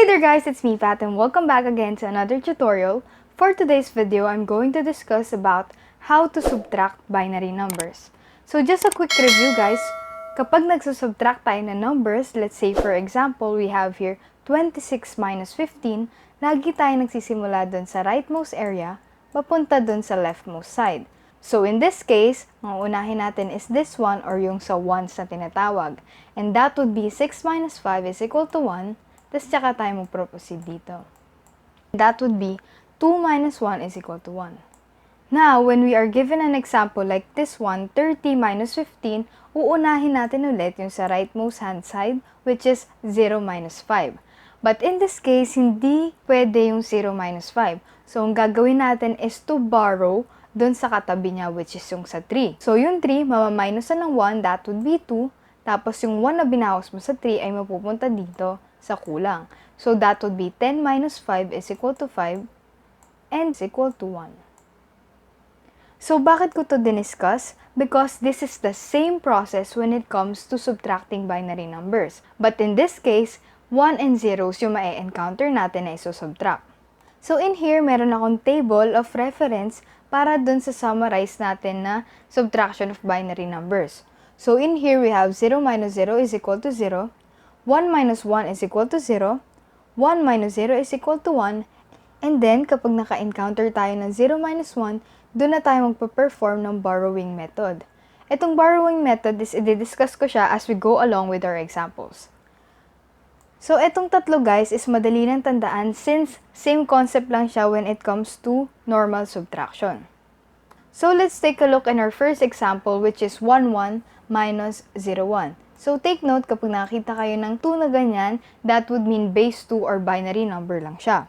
Hey there guys, it's me Pat and welcome back again to another tutorial. For today's video, I'm going to discuss about how to subtract binary numbers. So just a quick review guys, kapag nagsusubtract tayo ng numbers, let's say for example, we have here 26 minus 15, lagi tayo nagsisimula dun sa rightmost area, papunta dun sa leftmost side. So in this case, ang unahin natin is this one or yung sa ones na tinatawag. And that would be 6 minus 5 is equal to 1. Tapos tsaka tayo mag-proceed dito. That would be 2 minus 1 is equal to 1. Now, when we are given an example like this one, 30 minus 15, uunahin natin ulit yung sa rightmost hand side, which is 0 minus 5. But in this case, hindi pwede yung 0 minus 5. So, ang gagawin natin is to borrow dun sa katabi niya, which is yung sa 3. So, yung 3, mamaminusan ng 1, that would be 2. Tapos, yung 1 na binawas mo sa 3 ay mapupunta dito sa kulang. So, that would be 10 minus 5 is equal to 5 and is equal to 1. So, bakit ko to diniscuss? Because this is the same process when it comes to subtracting binary numbers. But in this case, 1 and 0s yung ma-encounter natin na isusubtract. So, in here, meron akong table of reference para dun sa summarize natin na subtraction of binary numbers. So, in here, we have 0 minus 0 is equal to 0. 1 minus 1 is equal to 0, 1 minus 0 is equal to 1, and then kapag naka-encounter tayo ng 0 minus 1, doon na tayo magpa-perform ng borrowing method. Itong borrowing method is i-discuss ko siya as we go along with our examples. So, itong tatlo guys is madali nang tandaan since same concept lang siya when it comes to normal subtraction. So, let's take a look in our first example which is 1, 1 minus 0, 1. So, take note kapag nakita kayo ng 2 na ganyan, that would mean base 2 or binary number lang siya.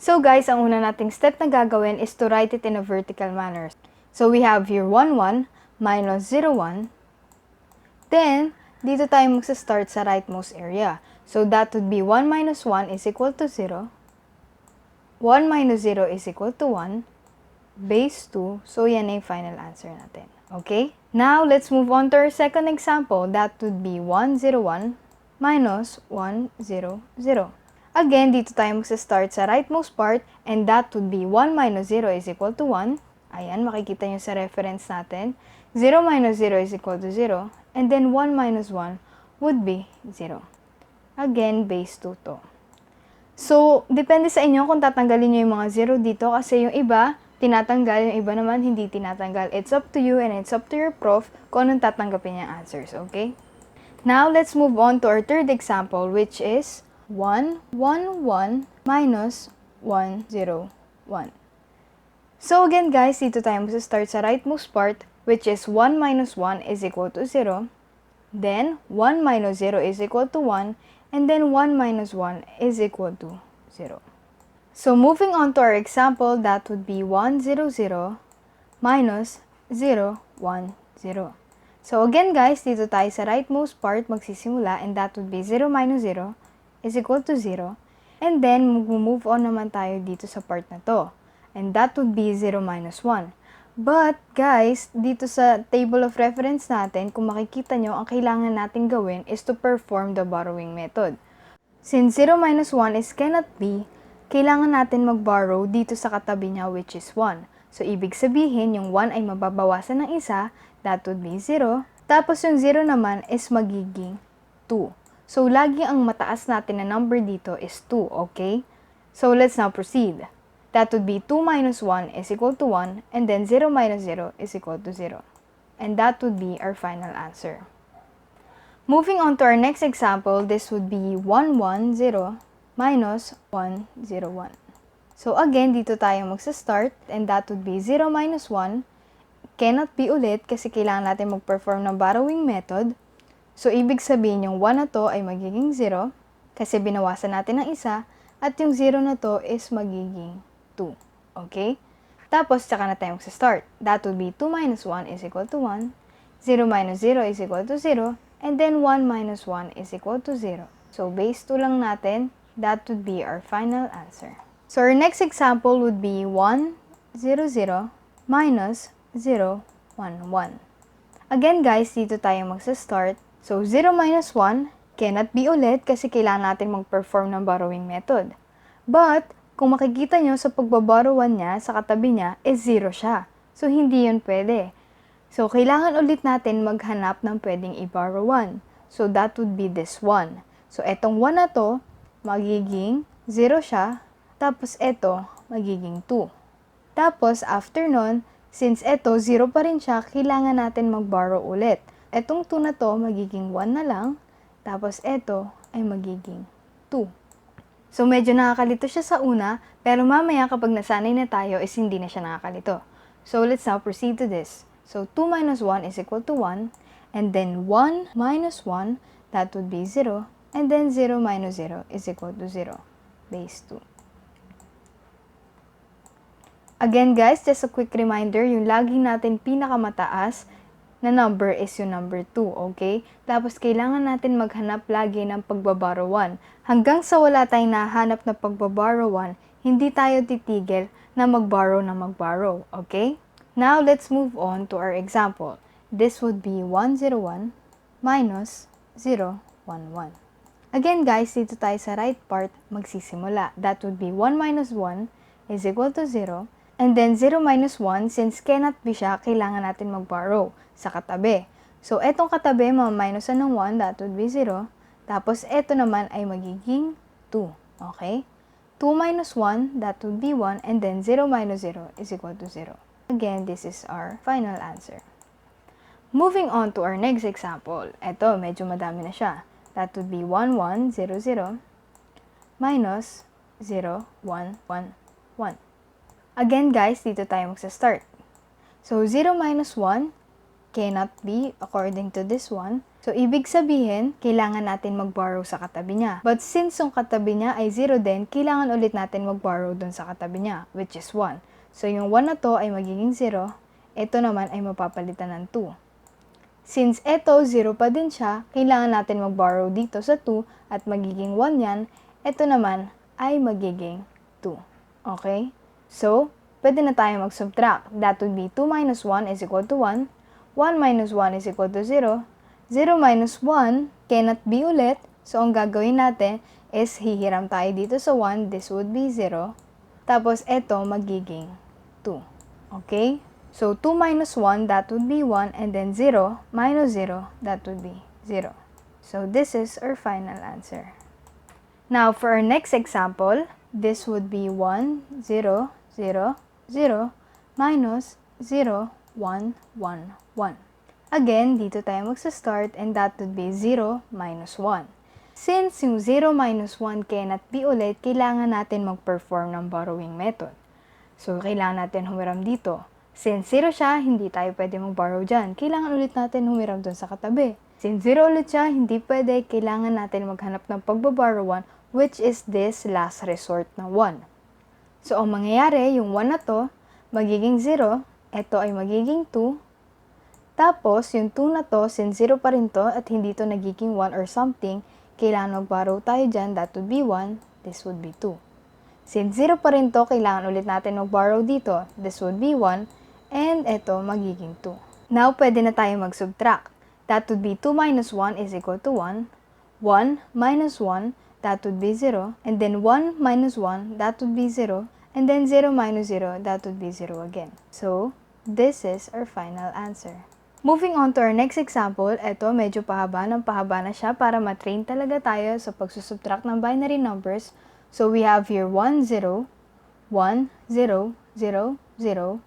So, guys, ang una nating step na gagawin is to write it in a vertical manner. So, we have here 1, 1 minus 0, 1. Then, dito tayo magsa-start sa rightmost area. So, that would be 1 minus 1 is equal to 0. 1 minus 0 is equal to 1. Base 2. So, yan na yung final answer natin. Okay? Now, let's move on to our second example. That would be 1, 0, 1 minus 1, 0, 0. Again, dito tayo magsa-start sa rightmost part and that would be 1 minus 0 is equal to 1. Ayan, makikita nyo sa reference natin. 0 minus 0 is equal to 0. And then 1 minus 1 would be 0. Again, base 2 to. So, depende sa inyo kung tatanggalin nyo yung mga 0 dito kasi yung iba, tinatanggal, yung iba naman hindi tinatanggal. It's up to you and it's up to your prof kung anong tatanggapin niyang answers, okay? Now, let's move on to our third example which is 1, 1, 1 minus 1, 0, 1. So again guys, dito tayo magsa-start sa rightmost part which is 1 minus 1 is equal to 0. Then, 1 minus 0 is equal to 1 and then 1 minus 1 is equal to 0. So, moving on to our example, that would be 1, 0, 0 minus 0, 1, 0. So, again guys, dito tayo sa rightmost part magsisimula and that would be 0 minus 0 is equal to 0. And then, mag-move on naman tayo dito sa part na to. And that would be 0 minus 1. But, guys, dito sa table of reference natin, kung makikita nyo, ang kailangan natin gawin is to perform the borrowing method. Since 0 minus 1 is cannot be, kailangan natin mag-borrow dito sa katabi niya which is 1. So, ibig sabihin, yung 1 ay mababawasan ng isa, that would be 0. Tapos, yung 0 naman is magiging 2. So, lagi ang mataas natin na number dito is 2, okay? So, let's now proceed. That would be 2 minus 1 is equal to 1, and then 0 minus 0 is equal to 0. And that would be our final answer. Moving on to our next example, this would be 1, 1, 0 minus 1, 0, 1. So again, dito tayo magsa-start and that would be 0 minus 1. Cannot be ulit kasi kailangan natin mag-perform ng borrowing method. So ibig sabihin yung 1 na to ay magiging 0 kasi binawasan natin ng isa at yung 0 na to is magiging 2. Okay? Tapos, tsaka na tayo magsa-start. That would be 2 minus 1 is equal to 1. 0 minus 0 is equal to 0. And then 1 minus 1 is equal to 0. So base 2 lang natin. That would be our final answer. So, our next example would be 1, 0, 0 minus 0, 1, 1. Again guys, dito tayo magsa-start. So, 0 minus 1 Cannot be ulit kasi kailangan natin mag-perform ng borrowing method. But, kung makikita nyo sa pagbaborrowan niya sa katabi niya, is 0 siya. So, hindi yun pwede. So, kailangan ulit natin maghanap ng pwedeng i-borrow 1. So, that would be this 1. So, etong 1 na to, magiging 0 siya. Tapos, eto, magiging 2. Tapos, after nun, since eto, 0 pa rin siya, kailangan natin mag-borrow ulit. Etong 2 na to, magiging 1 na lang. Tapos, eto, ay magiging 2. So, medyo nakakalito siya sa una, pero mamaya kapag nasanay na tayo, is hindi na siya nakakalito. So, let's now proceed to this. So, 2 minus 1 is equal to 1, and then 1 minus 1, that would be 0, and then 0 minus 0 is equal to 0, base 2. Again guys, just a quick reminder, yung lagi natin pinakamataas na number is yung number 2, okay? Tapos kailangan natin maghanap lagi ng pagbaborrow 1. Hanggang sa wala tayong nahanap na pagbaborrow 1, hindi tayo titigil na magborrow, okay? Now, let's move on to our example. This would be 101 minus 011. Again guys, dito tayo sa right part magsisimula. That would be 1 minus 1 is equal to 0. And then 0 minus 1, since cannot be siya, kailangan natin mag-borrow sa katabi. So, etong katabi, maminusan ng 1, that would be 0. Tapos, eto naman ay magiging 2. Okay? 2 minus 1, that would be 1. And then 0 minus 0 is equal to 0. Again, this is our final answer. Moving on to our next example. Eto, medyo madami na siya. That would be 1100 minus 0111. Again guys, dito tayo magsa-start. So, 0 minus 1 cannot be according to this one. So, ibig sabihin, kailangan natin mag-borrow sa katabi niya. But since yung katabi niya ay 0 din, kailangan ulit natin mag-borrow dun sa katabi niya, which is 1. So, yung 1 na to ay magiging 0. Ito naman ay mapapalitan ng 2. Since ito, 0 pa din siya, kailangan natin mag-borrow dito sa 2 at magiging 1 yan. Ito naman ay magiging 2. Okay? So, pwede na tayo mag-subtract. That would be 2 minus 1 is equal to 1. 1 minus 1 is equal to 0. 0 minus 1 cannot be ulit. So, ang gagawin natin is hihiram tayo dito sa 1. This would be 0. Tapos, ito magiging 2. Okay? So, 2 minus 1, that would be 1. And then 0 minus 0, that would be 0. So, this is our final answer. Now, for our next example, this would be 1, 0, 0, 0, minus 0, 1, 1, 1. Again, dito tayo magsa-start and that would be 0 minus 1. Since yung 0 minus 1 cannot be ulit, kailangan natin mag-perform ng borrowing method. So, kailangan natin humiram dito. Since 0 siya, hindi tayo pwede mag-borrow dyan. Kailangan ulit natin humiram dun sa katabi. Since 0 ulit siya, hindi pwede. Kailangan natin maghanap ng pagbaborrow 1, which is this last resort na 1. So, ang mangyayari, yung 1 na to, magiging 0. Ito ay magiging 2. Tapos, yung 2 na to, since 0 pa rin to, at hindi to nagiging 1 or something, kailangan mag-borrow tayo dyan. That would be 1. This would be 2. Since 0 pa rin to, kailangan ulit natin mag-borrow dito. This would be 1. And ito, magiging 2. Now, pwede na tayo mag-subtract. That would be 2 minus 1 is equal to 1. 1 minus 1, that would be 0. And then 1 minus 1, that would be 0. And then 0 minus 0, that would be 0 again. So, this is our final answer. Moving on to our next example, ito medyo pahaba na siya para matrain talaga tayo sa pagsusubtract ng binary numbers. So, we have here 1, 0, 1, 0, 0, 0,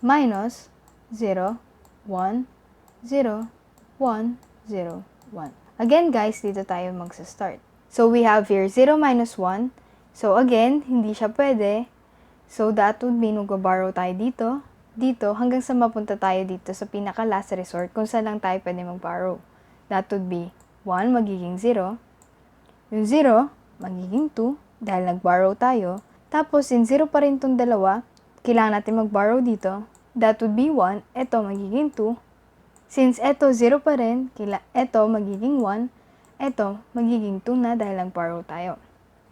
minus 0, 1, 0, 1, 0, 1. Again guys, dito tayo magsa-start. So, we have here 0 minus 1. So, again, hindi siya pwede. So, that would mean mag-borrow tayo dito, hanggang sa mapunta tayo dito sa pinaka-last resort kung saan lang tayo pwede mag-borrow. That would be 1 magiging 0. Yung 0, magiging 2 dahil nag-borrow tayo. Tapos, in 0 pa rin itong dalawa, kailangan natin mag-borrow dito. That would be 1. Ito, magiging 2. Since ito 0 pa rin, ito magiging 1. Ito, magiging 2 na dahil nag-borrow tayo.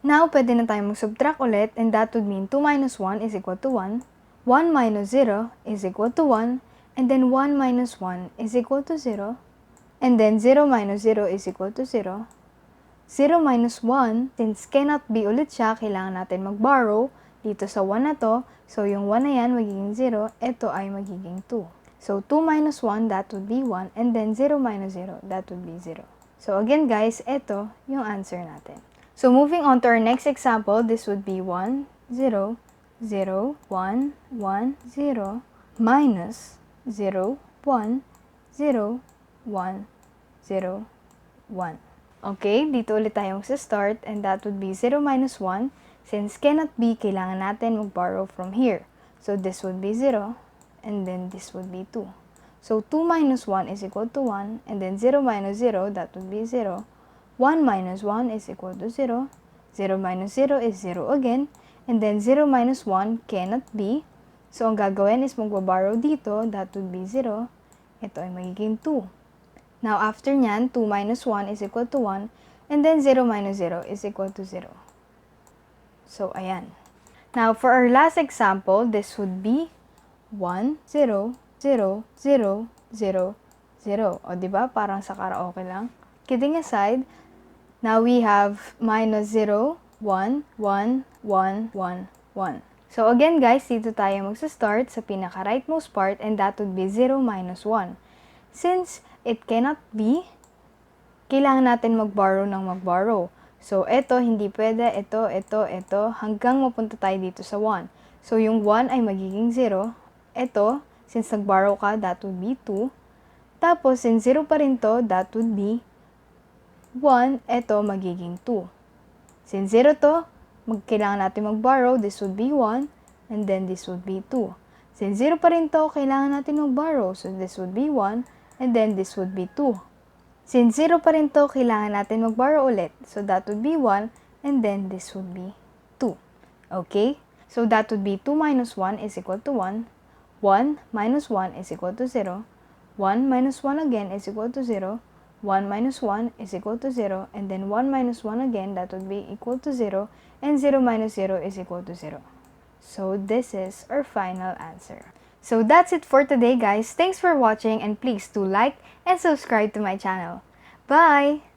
Now, pwede na tayo mag-subtract ulit and that would mean 2 minus 1 is equal to 1. 1 minus 0 is equal to 1. And then 1 minus 1 is equal to 0. And then 0 minus 0 is equal to 0. 0 minus 1, since cannot be ulit siya, kailangan natin mag-borrow dito sa 1 na to. So, yung 1 na yan magiging 0, ito ay magiging 2. So, 2 minus 1, that would be 1, and then 0 minus 0, that would be 0. So, again guys, ito yung answer natin. So, moving on to our next example, this would be 1, 0, 0, 1, 1, 0, minus 0, 1, 0, 1, 0, 1. Okay, dito ulit tayo magsa-start, and that would be 0 minus 1. Since cannot be, kailangan natin mag-borrow from here. So, this would be 0, and then this would be 2. So, 2 minus 1 is equal to 1, and then 0 minus 0, that would be 0. 1 minus 1 is equal to 0. 0 minus 0 is 0 again, and then 0 minus 1 cannot be. So, ang gagawin is magbaborrow dito, that would be 0. Ito ay magiging 2. Now, after nyan, 2 minus 1 is equal to 1, and then 0 minus 0 is equal to 0. So, ayan. Now, for our last example, this would be 1, 0, 0, 0, 0, 0. O, diba? Parang sa karaoke lang. Kidding aside, now we have minus 0, 1, 1, 1, 1, 1. So, again guys, dito tayo magsa-start sa pinaka-rightmost part, and that would be 0 minus 1. Since it cannot be, kailangan natin mag-borrow ng mag-borrow. So, ito, hindi pwede, ito, hanggang mapunta tayo dito sa 1. So, yung 1 ay magiging 0. Ito, since nag-borrow ka, that would be 2. Tapos, since 0 pa rin to, that would be 1. Ito, magiging 2. Since 0 to, kailangan natin mag-borrow, this would be 1, and then this would be 2. Since 0 pa rin to, kailangan natin mag-borrow, so this would be 1, and then this would be 2. Since 0 pa rin to, kailangan natin mag-borrow ulit, so that would be 1, and then this would be 2. Okay? So that would be 2 minus 1 is equal to 1, 1 minus 1 is equal to 0, 1 minus 1 again is equal to 0, 1 minus 1 is equal to 0, and then 1 minus 1 again, that would be equal to 0, and 0 minus 0 is equal to 0. So this is our final answer. So that's it for today guys. Thanks for watching, and please do like and subscribe to my channel. Bye!